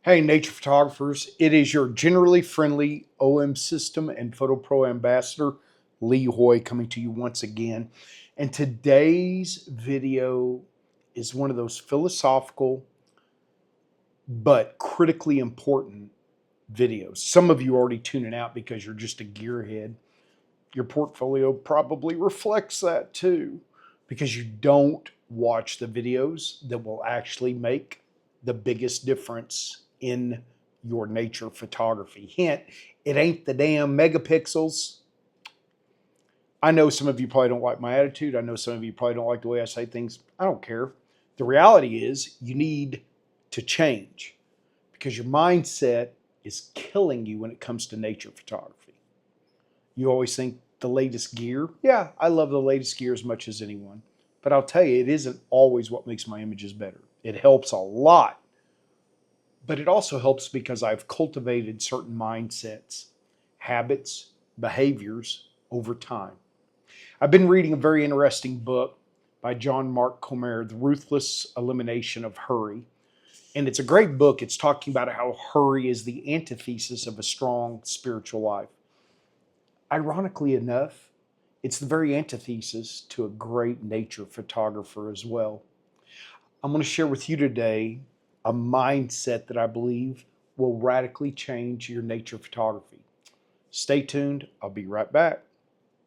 Hey, nature photographers, it is your generally friendly OM System and Photo Pro ambassador, Lee Hoy, coming to you once again. And today's video is one of those philosophical but critically important videos. Some of you are already tuning out because you're just a gearhead. Your portfolio probably reflects that too, because you don't watch the videos that will actually make the biggest difference in your nature photography. Hint, it ain't the damn megapixels. I know some of you probably don't like my attitude. I know some of you probably don't like the way I say things. I don't care. The reality is you need to change because your mindset is killing you when it comes to nature photography. You always think the latest gear. Yeah, I love the latest gear as much as anyone. But I'll tell you, it isn't always what makes my images better. It helps a lot. But it also helps because I've cultivated certain mindsets, habits, behaviors over time. I've been reading a very interesting book by John Mark Comer, The Ruthless Elimination of Hurry. And it's a great book. It's talking about how hurry is the antithesis of a strong spiritual life. Ironically enough, it's the very antithesis to a great nature photographer as well. I'm going to share with you today a mindset that I believe will radically change your nature photography. Stay tuned. I'll be right back.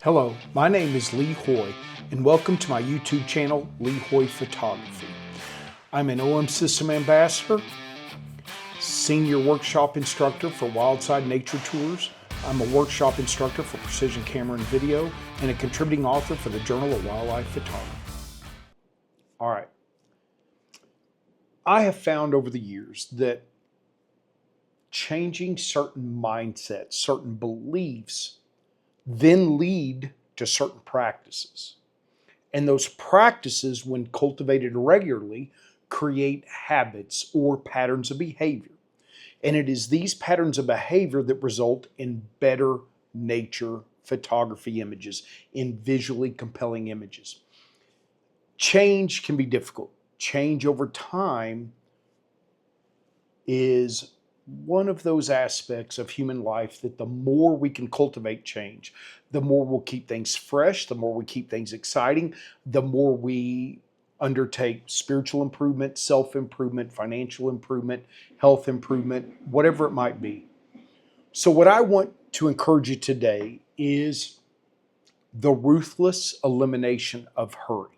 Hello, my name is Lee Hoy, and welcome to my YouTube channel, Lee Hoy Photography. I'm an OM System Ambassador, Senior Workshop Instructor for Wildside Nature Tours. I'm a workshop instructor for precision camera and video, and a contributing author for the Journal of Wildlife Photography. All right. I have found over the years that changing certain mindsets, certain beliefs, then lead to certain practices. And those practices, when cultivated regularly, create habits or patterns of behavior. And it is these patterns of behavior that result in better nature photography images, in visually compelling images. Change can be difficult. Change over time is one of those aspects of human life that the more we can cultivate change, the more we'll keep things fresh, the more we keep things exciting, the more we undertake spiritual improvement, self-improvement, financial improvement, health improvement, whatever it might be. So what I want to encourage you today is the ruthless elimination of hurry.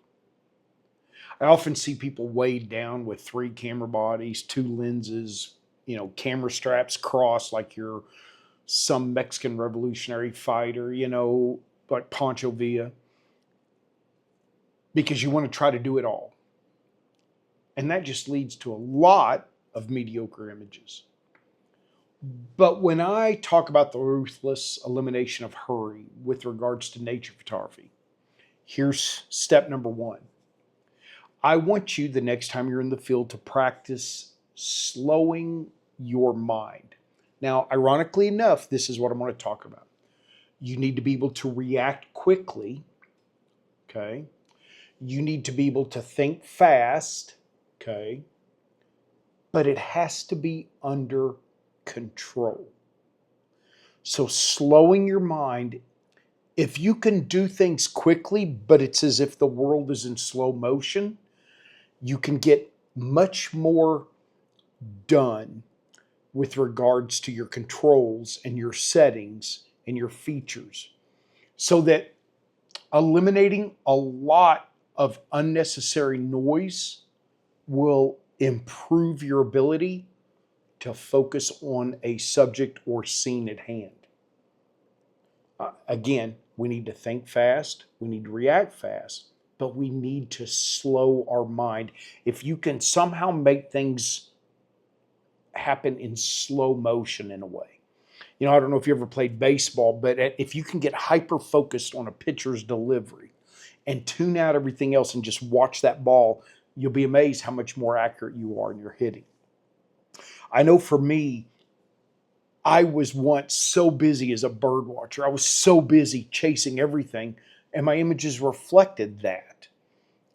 I often see people weighed down with 3 camera bodies, 2 lenses, camera straps crossed like you're some Mexican revolutionary fighter, like Pancho Villa, because you want to try to do it all. And that just leads to a lot of mediocre images. But when I talk about the ruthless elimination of hurry with regards to nature photography, here's step number 1. I want you, the next time you're in the field, to practice slowing your mind. Now, ironically enough, this is what I'm going to talk about. You need to be able to react quickly, okay? You need to be able to think fast, okay? But it has to be under control. So slowing your mind, if you can do things quickly, but it's as if the world is in slow motion, you can get much more done with regards to your controls and your settings and your features, so that eliminating a lot of unnecessary noise will improve your ability to focus on a subject or scene at hand. Again, we need to think fast, we need to react fast, but we need to slow our mind. If you can somehow make things happen in slow motion in a way. I don't know if you ever played baseball, but if you can get hyper focused on a pitcher's delivery and tune out everything else and just watch that ball, you'll be amazed how much more accurate you are in your hitting. I know for me, I was once so busy as a bird watcher. I was so busy chasing everything, and my images reflected that.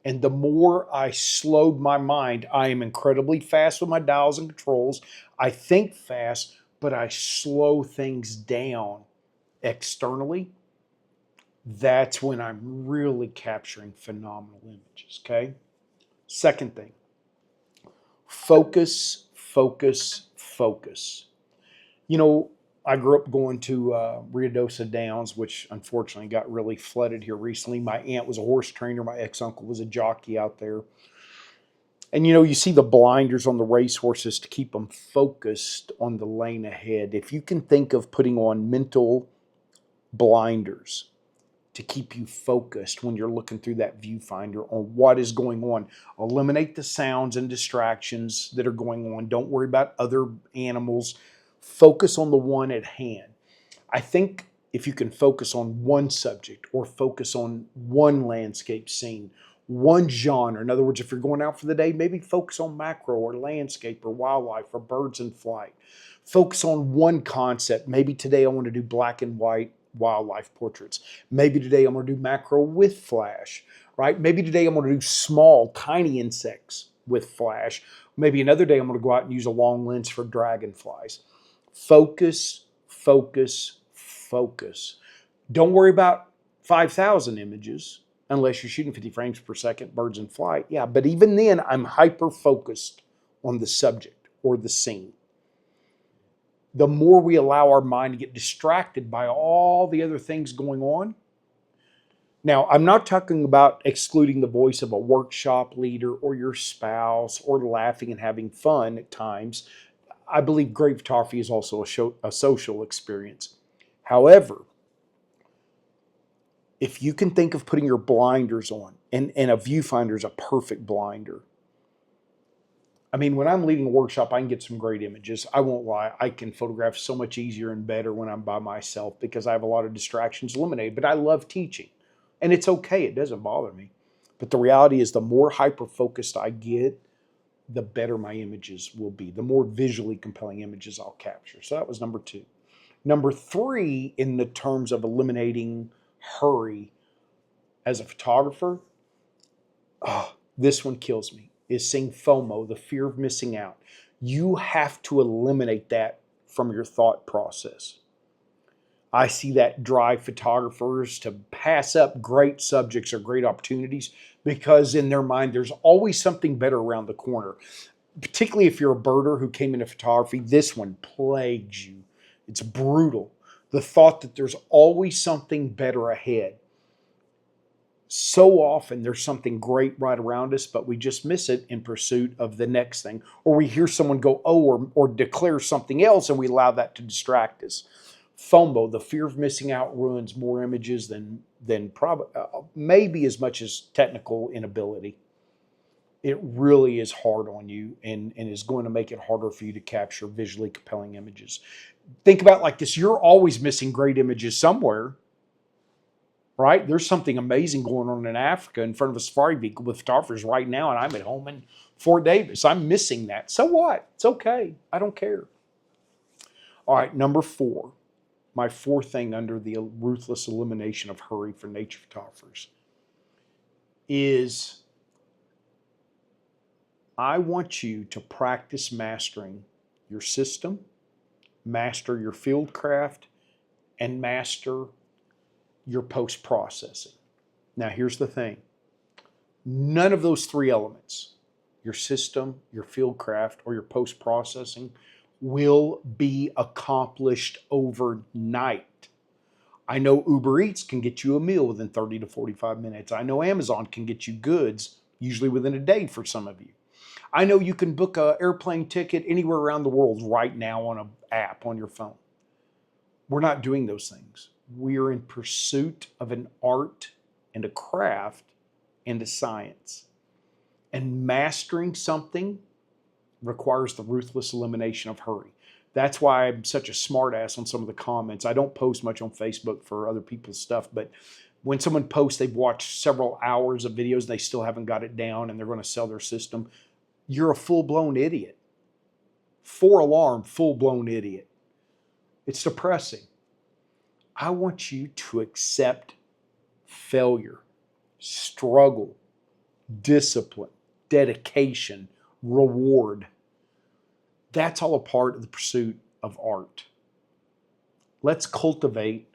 And the more I slowed my mind, I am incredibly fast with my dials and controls. I think fast, but I slow things down externally. That's when I'm really capturing phenomenal images, okay? Second thing, focus, focus, focus. You know, I grew up going to Ruidoso Downs, which unfortunately got really flooded here recently. My aunt was a horse trainer. My ex-uncle was a jockey out there. And you know, you see the blinders on the racehorses to keep them focused on the lane ahead. If you can think of putting on mental blinders to keep you focused when you're looking through that viewfinder on what is going on, eliminate the sounds and distractions that are going on. Don't worry about other animals. Focus on the one at hand. I think if you can focus on one subject or focus on one landscape scene, one genre, in other words, if you're going out for the day, maybe focus on macro or landscape or wildlife or birds in flight. Focus on one concept. Maybe today I want to do black and white wildlife portraits. Maybe today I'm going to do macro with flash, right? Maybe today I'm going to do small, tiny insects with flash. Maybe another day I'm going to go out and use a long lens for dragonflies. Focus, focus, focus. Don't worry about 5,000 images unless you're shooting 50 frames per second, birds in flight. Yeah, but even then, I'm hyper focused on the subject or the scene. The more we allow our mind to get distracted by all the other things going on. Now, I'm not talking about excluding the voice of a workshop leader or your spouse or laughing and having fun at times. I believe great photography is also a social experience. However, if you can think of putting your blinders on, and a viewfinder is a perfect blinder. I mean, when I'm leading a workshop, I can get some great images. I won't lie. I can photograph so much easier and better when I'm by myself because I have a lot of distractions eliminated. But I love teaching, and it's okay. It doesn't bother me. But the reality is the more hyper-focused I get, the better my images will be, the more visually compelling images I'll capture. So that was number 2. Number 3, in the terms of eliminating hurry as a photographer, this one kills me, is seeing FOMO, the fear of missing out. You have to eliminate that from your thought process. I see that drive photographers to pass up great subjects or great opportunities because in their mind, there's always something better around the corner. Particularly if you're a birder who came into photography, this one plagues you. It's brutal. The thought that there's always something better ahead. So often there's something great right around us, but we just miss it in pursuit of the next thing. Or we hear someone go, oh, or declare something else, and we allow that to distract us. FOMO, the fear of missing out, ruins more images than maybe as much as technical inability. It really is hard on you and is going to make it harder for you to capture visually compelling images. Think about it like this. You're always missing great images somewhere, right? There's something amazing going on in Africa in front of a safari vehicle with photographers right now, and I'm at home in Fort Davis. I'm missing that. So what? It's okay. I don't care. All right, number 4. My 4th thing under the ruthless elimination of hurry for nature photographers is I want you to practice mastering your system, master your field craft, and master your post-processing. Now, here's the thing. None of those 3 elements, your system, your field craft, or your post-processing, will be accomplished overnight. I know Uber Eats can get you a meal within 30 to 45 minutes. I know Amazon can get you goods usually within a day for some of you. I know you can book an airplane ticket anywhere around the world right now on an app on your phone. We're not doing those things. We are in pursuit of an art and a craft and a science. And mastering something requires the ruthless elimination of hurry. That's why I'm such a smart ass on some of the comments. I don't post much on Facebook for other people's stuff, but when someone posts they've watched several hours of videos and they still haven't got it down and they're going to sell their system, you're a full-blown idiot. 4-alarm, full-blown idiot. It's depressing. I want you to accept failure, struggle, discipline, dedication, reward. That's all a part of the pursuit of art. Let's cultivate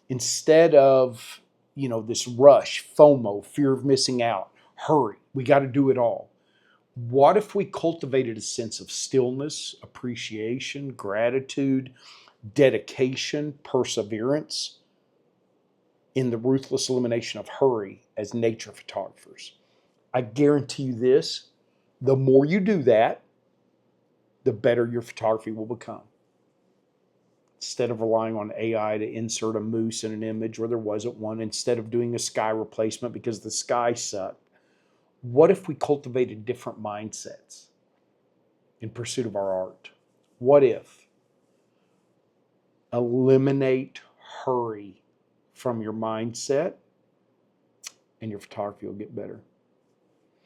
instead of, this rush, FOMO, fear of missing out, hurry, we got to do it all. What if we cultivated a sense of stillness, appreciation, gratitude, dedication, perseverance in the ruthless elimination of hurry as nature photographers? I guarantee you this, the more you do that, the better your photography will become. Instead of relying on AI to insert a moose in an image where there wasn't one, instead of doing a sky replacement because the sky sucked, what if we cultivated different mindsets in pursuit of our art? What if eliminate hurry from your mindset and your photography will get better?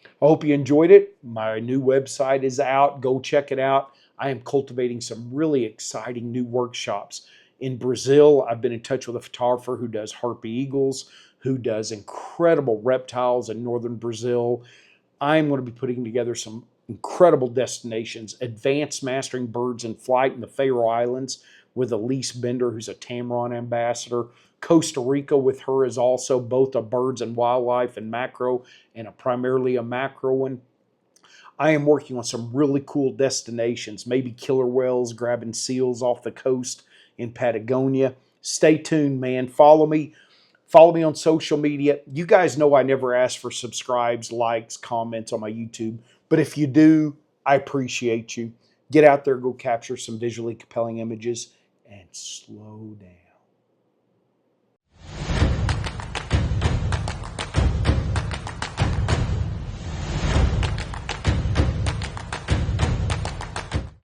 I hope you enjoyed it. My new website is out. Go check it out. I am cultivating some really exciting new workshops. In Brazil, I've been in touch with a photographer who does harpy eagles, who does incredible reptiles in northern Brazil. I'm going to be putting together some incredible destinations, advanced mastering birds in flight in the Faroe Islands with Elise Bender, who's a Tamaron ambassador. Costa Rica with her is also both a birds and wildlife and macro, and primarily a macro one. I am working on some really cool destinations, maybe killer whales grabbing seals off the coast in Patagonia. Stay tuned, man. Follow me. Follow me on social media. You guys know I never ask for subscribes, likes, comments on my YouTube, but if you do, I appreciate you. Get out there, go capture some visually compelling images, and slow down.